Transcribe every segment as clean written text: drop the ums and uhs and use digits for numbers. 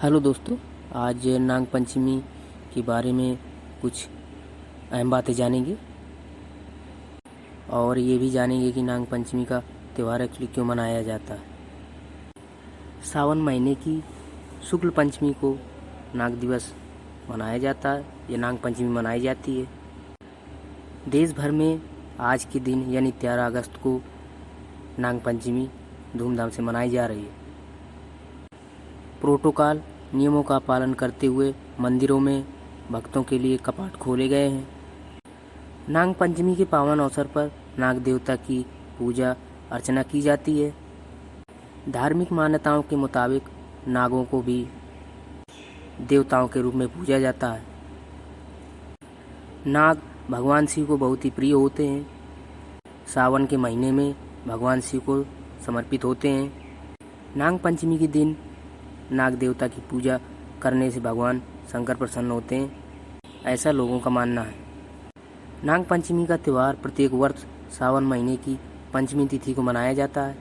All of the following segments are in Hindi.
हेलो दोस्तों, आज नाग पंचमी के बारे में कुछ अहम बातें जानेंगे और ये भी जानेंगे कि नाग पंचमी का त्यौहार एक्चुअली क्यों मनाया जाता है। सावन महीने की शुक्ल पंचमी को नाग दिवस मनाया जाता है या नाग पंचमी मनाई जाती है। देश भर में आज के दिन यानी 13 अगस्त को नाग पंचमी धूमधाम से मनाई जा रही है। प्रोटोकॉल नियमों का पालन करते हुए मंदिरों में भक्तों के लिए कपाट खोले गए हैं। नाग पंचमी के पावन अवसर पर नाग देवता की पूजा अर्चना की जाती है। धार्मिक मान्यताओं के मुताबिक नागों को भी देवताओं के रूप में पूजा जाता है। नाग भगवान शिव को बहुत ही प्रिय होते हैं। सावन के महीने में भगवान शिव को समर्पित होते हैं। नाग पंचमी के दिन नाग देवता की पूजा करने से भगवान शंकर प्रसन्न होते हैं, ऐसा लोगों का मानना है। नाग पंचमी का त्यौहार प्रत्येक वर्ष सावन महीने की पंचमी तिथि को मनाया जाता है।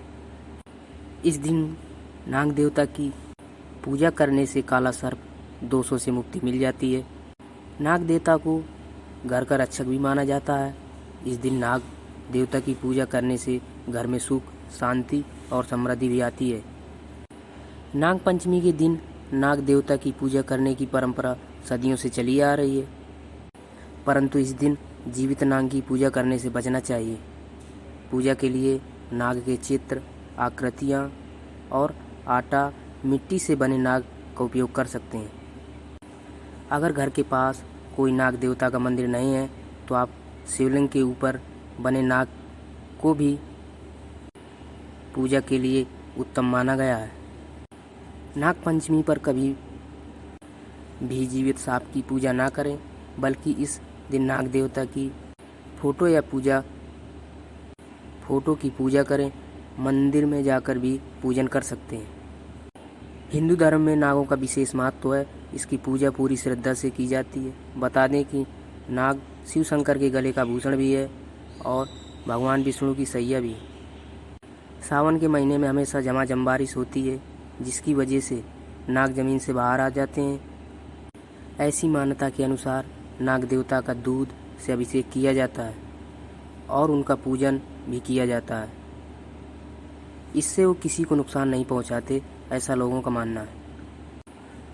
इस दिन नाग देवता की पूजा करने से काला सर्प दोषों से मुक्ति मिल जाती है। नाग देवता को घर का रक्षक भी माना जाता है। इस दिन नाग देवता की पूजा करने से घर में सुख, शांति और समृद्धि भी आती है। नाग पंचमी के दिन नाग देवता की पूजा करने की परंपरा सदियों से चली आ रही है, परंतु इस दिन जीवित नाग की पूजा करने से बचना चाहिए। पूजा के लिए नाग के चित्र, आकृतियाँ और आटा, मिट्टी से बने नाग का उपयोग कर सकते हैं। अगर घर के पास कोई नाग देवता का मंदिर नहीं है तो आप शिवलिंग के ऊपर बने नाग को भी पूजा के लिए उत्तम माना गया है। नाग पंचमी पर कभी भी जीवित सांप की पूजा ना करें, बल्कि इस दिन नाग देवता की फोटो की पूजा करें। मंदिर में जाकर भी पूजन कर सकते हैं। हिंदू धर्म में नागों का विशेष महत्व है। इसकी पूजा पूरी श्रद्धा से की जाती है। बता दें कि नाग शिव शंकर के गले का भूषण भी है और भगवान विष्णु की सैया भी है। सावन के महीने में हमेशा झमाझम बारिश होती है, जिसकी वजह से नाग जमीन से बाहर आ जाते हैं। ऐसी मान्यता के अनुसार नाग देवता का दूध से अभिषेक किया जाता है और उनका पूजन भी किया जाता है। इससे वो किसी को नुकसान नहीं पहुंचाते, ऐसा लोगों का मानना है।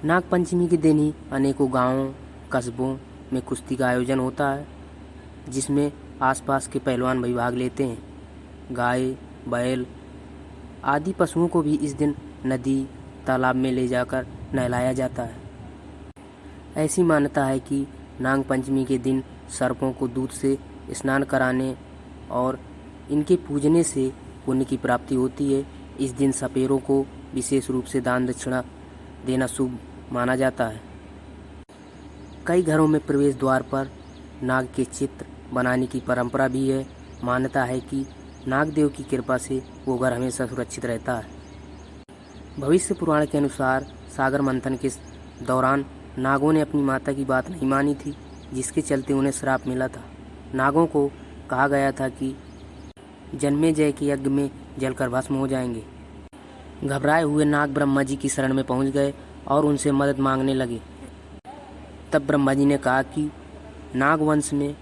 नाग पंचमी के दिन ही अनेकों गांवों, कस्बों में कुश्ती का आयोजन होता है, जिसमें आसपास के पहलवान भी भाग लेते हैं। गाय, बैल आदि पशुओं को भी इस दिन नदी, तालाब में ले जाकर नहलाया जाता है। ऐसी मान्यता है कि नाग पंचमी के दिन सर्पों को दूध से स्नान कराने और इनके पूजने से पुण्य की प्राप्ति होती है। इस दिन सपेरों को विशेष रूप से दान दक्षिणा देना शुभ माना जाता है। कई घरों में प्रवेश द्वार पर नाग के चित्र बनाने की परंपरा भी है। मान्यता है कि नागदेव की कृपा से वो घर हमेशा सुरक्षित रहता है। भविष्य पुराण के अनुसार सागर मंथन के दौरान नागों ने अपनी माता की बात नहीं मानी थी, जिसके चलते उन्हें श्राप मिला था। नागों को कहा गया था कि जन्मेजय के यज्ञ में जलकर भस्म हो जाएंगे। घबराए हुए नाग ब्रह्मा जी की शरण में पहुंच गए और उनसे मदद मांगने लगे। तब ब्रह्मा जी ने कहा कि नागवंश में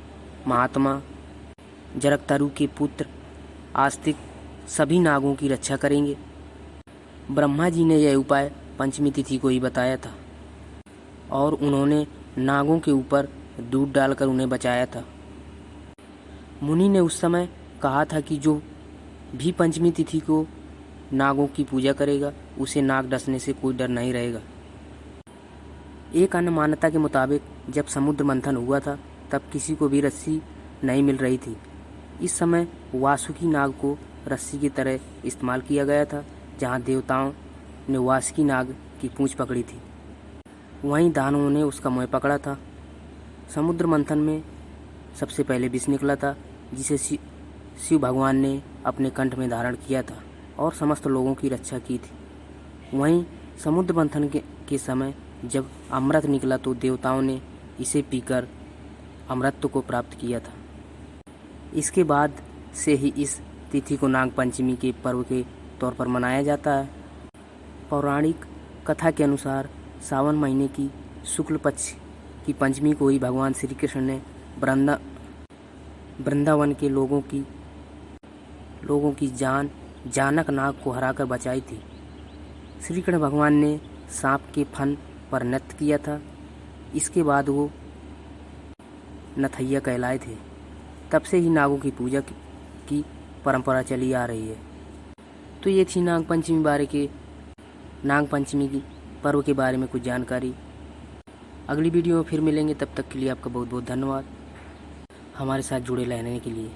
महात्मा जरकतरु के पुत्र आस्तिक सभी नागों की रक्षा करेंगे। ब्रह्मा जी ने यह उपाय पंचमी तिथि को ही बताया था और उन्होंने नागों के ऊपर दूध डालकर उन्हें बचाया था। मुनि ने उस समय कहा था कि जो भी पंचमी तिथि को नागों की पूजा करेगा, उसे नाग डसने से कोई डर नहीं रहेगा। एक अन्य मान्यता के मुताबिक जब समुद्र मंथन हुआ था, तब किसी को भी रस्सी नहीं मिल रही थी। इस समय वासुकी नाग को रस्सी की तरह इस्तेमाल किया गया था। जहाँ देवताओं ने वासुकी नाग की पूंछ पकड़ी थी, वहीं दानवों ने उसका मुंह पकड़ा था। समुद्र मंथन में सबसे पहले विष निकला था, जिसे शिव भगवान ने अपने कंठ में धारण किया था और समस्त लोगों की रक्षा की थी। वहीं समुद्र मंथन के समय जब अमृत निकला तो देवताओं ने इसे पीकर अमृत को प्राप्त किया था। इसके बाद से ही इस तिथि को नाग पंचमी के पर्व के तौर पर मनाया जाता है। पौराणिक कथा के अनुसार सावन महीने की शुक्ल पक्ष की पंचमी को ही भगवान श्री कृष्ण ने वृंदावन के लोगों की जान जानक नाग को हराकर बचाई थी। श्री कृष्ण भगवान ने सांप के फन पर नृत्य किया था। इसके बाद वो नथैया कहलाए थे। तब से ही नागों की पूजा की परंपरा चली आ रही है। तो ये थी नाग पंचमी की पर्व के बारे में कुछ जानकारी। अगली वीडियो में फिर मिलेंगे, तब तक के लिए आपका बहुत बहुत धन्यवाद हमारे साथ जुड़े रहने के लिए।